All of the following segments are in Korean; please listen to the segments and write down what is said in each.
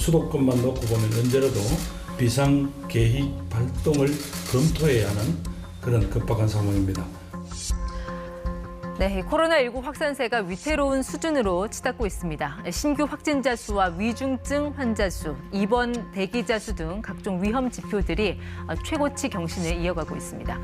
수도권만 놓고 보면 언제라도 비상계획 발동을 검토해야 하는 그런 급박한 상황입니다. 네, 코로나19 확산세가 위태로운 수준으로 치닫고 있습니다. 신규 확진자 수와 위중증 환자 수, 입원 대기자 수 등 각종 위험 지표들이 최고치 경신을 이어가고 있습니다.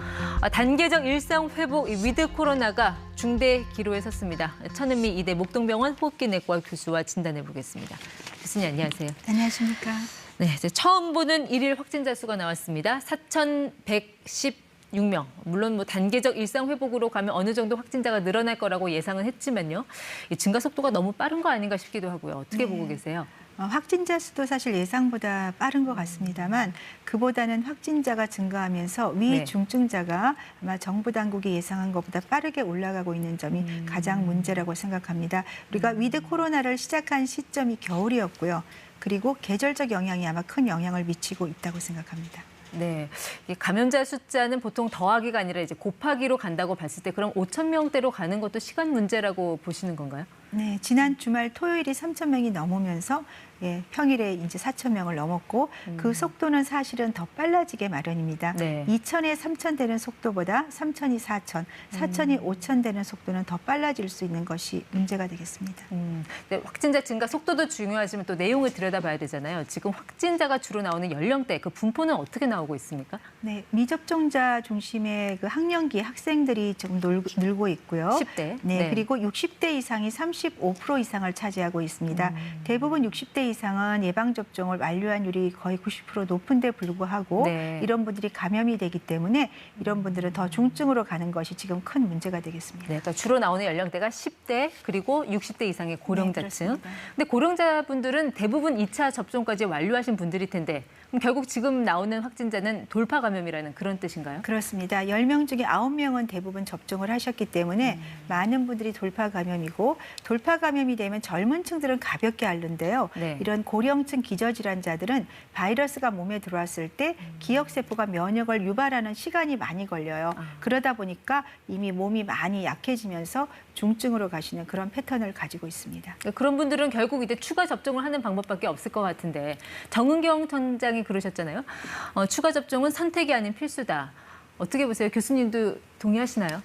단계적 일상 회복 위드 코로나가 중대 기로에 섰습니다. 천은미 이대 목동병원 호흡기내과 교수와 진단해 보겠습니다. 교수님 안녕하세요. 안녕하십니까. 네, 이제 처음 보는 일일 확진자 수가 나왔습니다. 4,116명. 물론 단계적 일상 회복으로 가면 어느 정도 확진자가 늘어날 거라고 예상은 했지만요. 이 증가 속도가 너무 빠른 거 아닌가 싶기도 하고요. 어떻게 보고 계세요? 확진자 수도 사실 예상보다 빠른 것 같습니다만 그보다는 확진자가 증가하면서 위중증자가 아마 정부 당국이 예상한 것보다 빠르게 올라가고 있는 점이 가장 문제라고 생각합니다. 우리가 위드 코로나를 시작한 시점이 겨울이었고요. 그리고 계절적 영향이 아마 큰 영향을 미치고 있다고 생각합니다. 네, 감염자 숫자는 보통 더하기가 아니라 이제 곱하기로 간다고 봤을 때 그럼 5,000명대로 가는 것도 시간 문제라고 보시는 건가요? 네, 지난 주말 토요일이 3,000명이 넘으면서 평일에 이제 4,000명을 넘었고 그 속도는 사실은 더 빨라지게 마련입니다. 네. 2,000에 3,000 되는 속도보다 3,000이 4,000, 4,000이 5,000 되는 속도는 더 빨라질 수 있는 것이 문제가 되겠습니다. 네, 확진자 증가 속도도 중요하지만 또 내용을 들여다봐야 되잖아요. 지금 확진자가 주로 나오는 연령대, 그 분포는 어떻게 나오고 있습니까? 네, 미접종자 중심의 그 학령기 학생들이 좀 늘고 있고요. 10대. 네, 그리고 60대 이상이 35% 이상을 차지하고 있습니다. 대부분 60대 이상은 예방접종을 완료한율이 거의 90% 높은데 불구하고 이런 분들이 감염이 되기 때문에 이런 분들은 더 중증으로 가는 것이 지금 큰 문제가 되겠습니다. 네, 그러니까 주로 나오는 연령대가 10대 그리고 60대 이상의 고령자층. 네, 근데 고령자분들은 대부분 2차 접종까지 완료하신 분들일 텐데 그럼 결국 지금 나오는 확진자는 돌파 감염이라는 그런 뜻인가요? 그렇습니다. 10명 중에 9명은 대부분 접종을 하셨기 때문에 많은 분들이 돌파 감염이고 돌파 감염이 되면 젊은 층들은 가볍게 앓는데요. 이런 고령층 기저질환자들은 바이러스가 몸에 들어왔을 때 기억세포가 면역을 유발하는 시간이 많이 걸려요. 그러다 보니까 이미 몸이 많이 약해지면서 중증으로 가시는 그런 패턴을 가지고 있습니다. 그런 분들은 결국 이제 추가 접종을 하는 방법밖에 없을 것 같은데 정은경 원장이 그러셨잖아요. 추가 접종은 선택이 아닌 필수다. 어떻게 보세요? 교수님도 동의하시나요?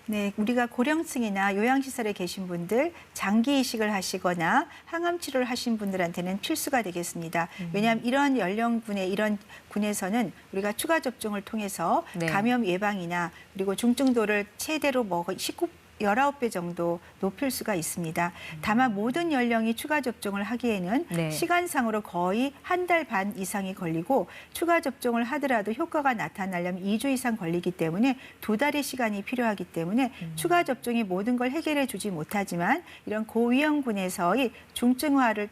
네, 우리가 고령층이나 요양시설에 계신 분들, 장기 이식을 하시거나 항암 치료를 하신 분들한테는 필수가 되겠습니다. 왜냐하면 이런 연령군의 이런 군에서는 우리가 추가 접종을 통해서 감염 예방이나 그리고 중증도를 최대로 19배 정도 높일 수가 있습니다. 다만 모든 연령이 추가 접종을 하기에는 시간상으로 거의 1달 반 이상이 걸리고 추가 접종을 하더라도 효과가 나타나려면 2주 이상 걸리기 때문에 2달의 시간이 필요하기 때문에 추가 접종이 모든 걸 해결해 주지 못하지만 이런 고위험군에서의 중증화를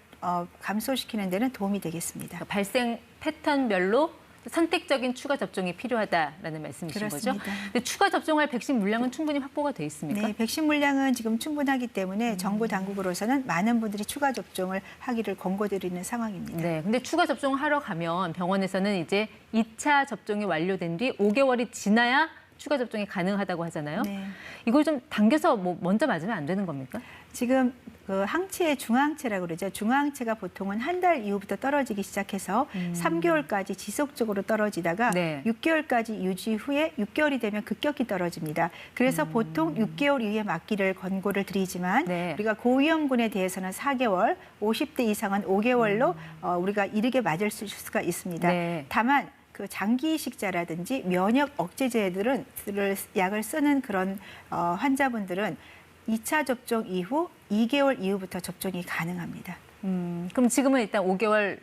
감소시키는 데는 도움이 되겠습니다. 그러니까 발생 패턴별로 선택적인 추가 접종이 필요하다라는 말씀이신 그렇습니다. 거죠? 근데 추가 접종할 백신 물량은 충분히 확보가 돼 있습니까? 네, 백신 물량은 지금 충분하기 때문에 정부 당국으로서는 많은 분들이 추가 접종을 하기를 권고드리는 상황입니다. 네, 근데 추가 접종을 하러 가면 병원에서는 이제 2차 접종이 완료된 뒤 5개월이 지나야 추가 접종이 가능하다고 하잖아요. 이걸 좀 당겨서 먼저 맞으면 안 되는 겁니까? 지금 그 항체의 중항체라고 그러죠. 중항체가 보통은 1달 이후부터 떨어지기 시작해서 3개월까지 지속적으로 떨어지다가 6개월까지 유지 후에 6개월이 되면 급격히 떨어집니다. 그래서 보통 6개월 이후에 맞기를 권고를 드리지만 우리가 고위험군에 대해서는 4개월, 50대 이상은 5개월로 우리가 이르게 맞을 수가 있습니다. 다만 그 장기 이식자라든지 면역 억제제들은 약을 쓰는 그런 환자분들은 2차 접종 이후 2개월 이후부터 접종이 가능합니다. 그럼 지금은 일단 5개월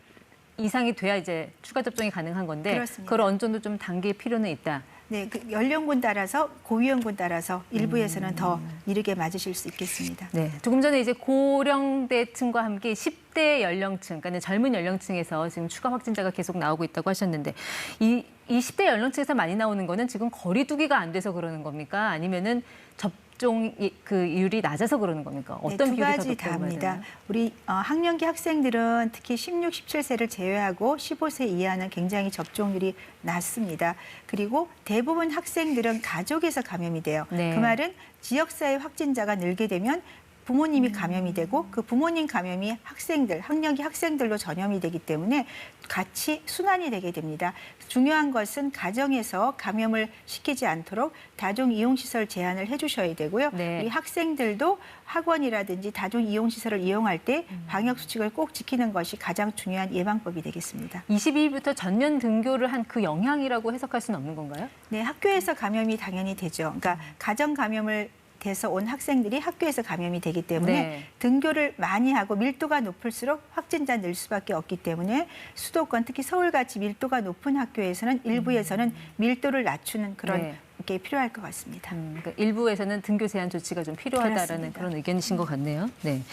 이상이 돼야 이제 추가 접종이 가능한 건데 그렇습니다. 그걸 어느 정도 좀 당길 필요는 있다. 네, 그 연령군 따라서 고위험군 따라서 일부에서는 더 이르게 맞으실 수 있겠습니다. 네, 조금 전에 이제 고령대층과 함께 10대 연령층, 그러니까 젊은 연령층에서 지금 추가 확진자가 계속 나오고 있다고 하셨는데 이 10대 연령층에서 많이 나오는 거는 지금 거리두기가 안 돼서 그러는 겁니까? 아니면은 접종 그 이율이 낮아서 그러는 겁니까? 어떤 비율이 더 두 가지 다 높다고 합니다. 봐야 우리 학령기 학생들은 특히 16, 17세를 제외하고 15세 이하는 굉장히 접종률이 낮습니다. 그리고 대부분 학생들은 가족에서 감염이 돼요. 그 말은 지역사회 확진자가 늘게 되면 부모님이 감염이 되고 그 부모님 감염이 학력이 학생들로 전염이 되기 때문에 같이 순환이 되게 됩니다. 중요한 것은 가정에서 감염을 시키지 않도록 다중이용시설 제한을 해주셔야 되고요. 네. 우리 학생들도 학원이라든지 다중이용시설을 이용할 때 방역수칙을 꼭 지키는 것이 가장 중요한 예방법이 되겠습니다. 22일부터 전면 등교를 한 그 영향이라고 해석할 수는 없는 건가요? 네, 학교에서 감염이 당연히 되죠. 그러니까 가정 감염을 돼서 온 학생들이 학교에서 감염이 되기 때문에 네. 등교를 많이 하고 밀도가 높을수록 확진자 늘 수밖에 없기 때문에 수도권 특히 서울같이 밀도가 높은 학교에서는 일부에서는 밀도를 낮추는 그런 네. 게 필요할 것 같습니다. 그러니까 일부에서는 등교 제한 조치가 좀 필요하다라는 그렇습니다. 그런 의견이신 것 같네요. 네.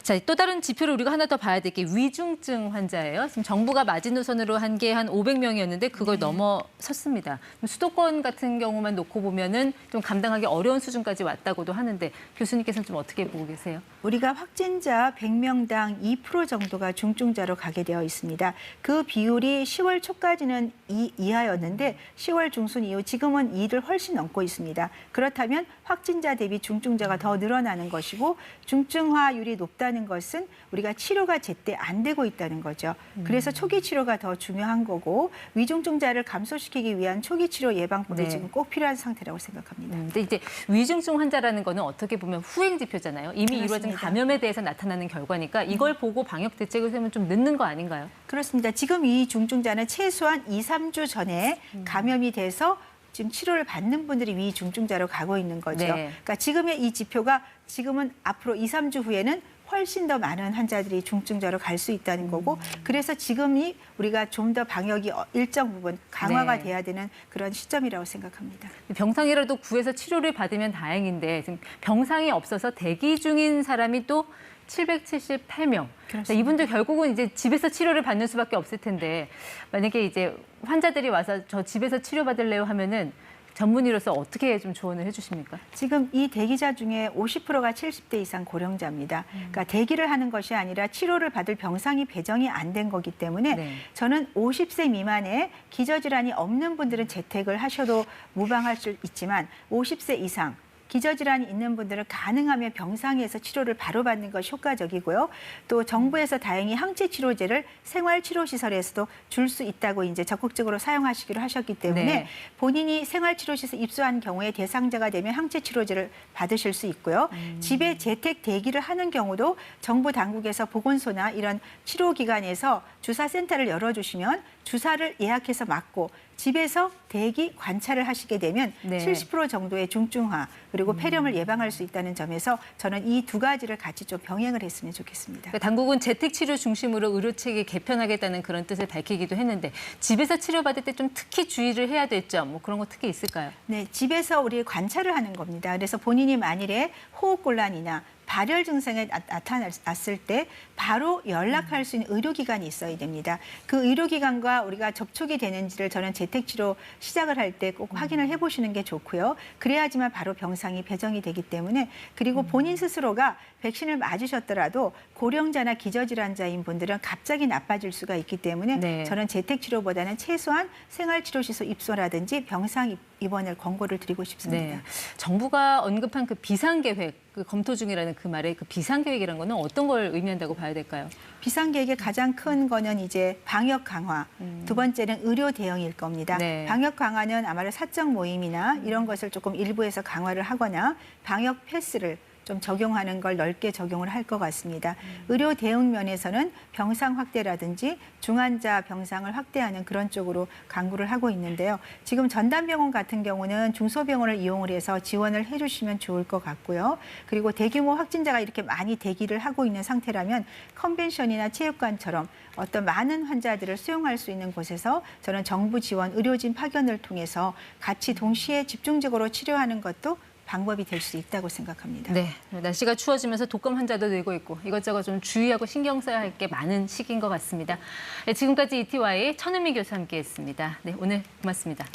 자, 또 다른 지표를 우리가 하나 더 봐야 될 게 위중증 환자예요. 지금 정부가 마지노선으로 한 게 한 500명이었는데 그걸 넘어섰습니다. 수도권 같은 경우만 놓고 보면은 좀 감당하기 어려운 수준까지 왔다고도 하는데 교수님께서는 좀 어떻게 보고 계세요? 우리가 확진자 100명당 2% 정도가 중증자로 가게 되어 있습니다. 그 비율이 10월 초까지는 2 이하였는데 10월 중순 이후 지금은 2를 훨씬 넘고 있습니다. 그렇다면 확진자 대비 중증자가 더 늘어나는 것이고 중증화율이 높다는 것은 우리가 치료가 제때 안 되고 있다는 거죠. 그래서 초기 치료가 더 중요한 거고 위중증자를 감소시키기 위한 초기 치료 예방법이 네. 지금 꼭 필요한 상태라고 생각합니다. 근데 이제 위중증 환자라는 거는 어떻게 보면 후행 지표잖아요. 이미 이루어진 그렇습니다. 감염에 대해서 나타나는 결과니까 이걸 보고 방역 대책을 세우면 좀 늦는 거 아닌가요? 그렇습니다. 지금 이 중증자는 최소한 2, 3주 전에 감염이 돼서 지금 치료를 받는 분들이 위중증자로 가고 있는 거죠. 네. 그러니까 지금의 이 지표가 지금은 앞으로 2, 3주 후에는 훨씬 더 많은 환자들이 중증자로 갈 수 있다는 거고 그래서 지금이 우리가 좀 더 방역이 일정 부분 강화가 네. 돼야 되는 그런 시점이라고 생각합니다. 병상이라도 구해서 치료를 받으면 다행인데 지금 병상이 없어서 대기 중인 사람이 또 778명. 그렇습니다. 이분들 결국은 이제 집에서 치료를 받는 수밖에 없을 텐데 만약에 이제 환자들이 와서 저 집에서 치료받을래요 하면은 전문의로서 어떻게 좀 조언을 해주십니까? 지금 이 대기자 중에 50%가 70대 이상 고령자입니다. 그러니까 대기를 하는 것이 아니라 치료를 받을 병상이 배정이 안 된 거기 때문에 네. 저는 50세 미만의 기저질환이 없는 분들은 재택을 하셔도 무방할 수 있지만 50세 이상 기저질환이 있는 분들은 가능하면 병상에서 치료를 바로 받는 것이 효과적이고요. 또 정부에서 다행히 항체치료제를 생활치료시설에서도 줄 수 있다고 이제 적극적으로 사용하시기로 하셨기 때문에 네. 본인이 생활치료시설 입소한 경우에 대상자가 되면 항체치료제를 받으실 수 있고요. 집에 재택 대기를 하는 경우도 정부 당국에서 보건소나 이런 치료기관에서 주사센터를 열어주시면 주사를 예약해서 맞고 집에서 대기 관찰을 하시게 되면 네. 70% 정도의 중증화 그리고 폐렴을 예방할 수 있다는 점에서 저는 이 두 가지를 같이 좀 병행을 했으면 좋겠습니다. 그러니까 당국은 재택치료 중심으로 의료체계 개편하겠다는 그런 뜻을 밝히기도 했는데 집에서 치료받을 때 좀 특히 주의를 해야 될 점 뭐 그런 거 특히 있을까요? 네, 집에서 우리 관찰을 하는 겁니다. 그래서 본인이 만일에 호흡곤란이나 발열 증상이 나타났을 때 바로 연락할 수 있는 의료기관이 있어야 됩니다. 그 의료기관과 우리가 접촉이 되는지를 저는 재택치료 시작을 할 때 꼭 확인을 해보시는 게 좋고요. 그래야지만 바로 병상이 배정이 되기 때문에 그리고 본인 스스로가 백신을 맞으셨더라도 고령자나 기저질환자인 분들은 갑자기 나빠질 수가 있기 때문에 네. 저는 재택치료보다는 최소한 생활치료시설 입소라든지 병상 입원을 권고를 드리고 싶습니다. 네. 정부가 언급한 그 비상계획, 그 검토 중이라는 그 말에 그 비상계획이라는 거는 어떤 걸 의미한다고 봐야 될까요? 비상계획의 가장 큰 거는 이제 방역 강화, 두 번째는 의료 대응일 겁니다. 네. 방역 강화는 아마도 사적 모임이나 이런 것을 조금 일부에서 강화를 하거나 방역 패스를 좀 적용하는 걸 넓게 적용을 할 것 같습니다. 의료 대응 면에서는 병상 확대라든지 중환자 병상을 확대하는 그런 쪽으로 강구를 하고 있는데요. 지금 전담병원 같은 경우는 중소병원을 이용을 해서 지원을 해주시면 좋을 것 같고요. 그리고 대규모 확진자가 이렇게 많이 대기를 하고 있는 상태라면 컨벤션이나 체육관처럼 어떤 많은 환자들을 수용할 수 있는 곳에서 저는 정부 지원, 의료진 파견을 통해서 같이 동시에 집중적으로 치료하는 것도 방법이 될 수 있다고 생각합니다. 네, 날씨가 추워지면서 독감 환자도 늘고 있고 이것저것 좀 주의하고 신경 써야 할 게 많은 시기인 것 같습니다. 네, 지금까지 ETY 천은미 교수와 함께했습니다. 네, 오늘 고맙습니다.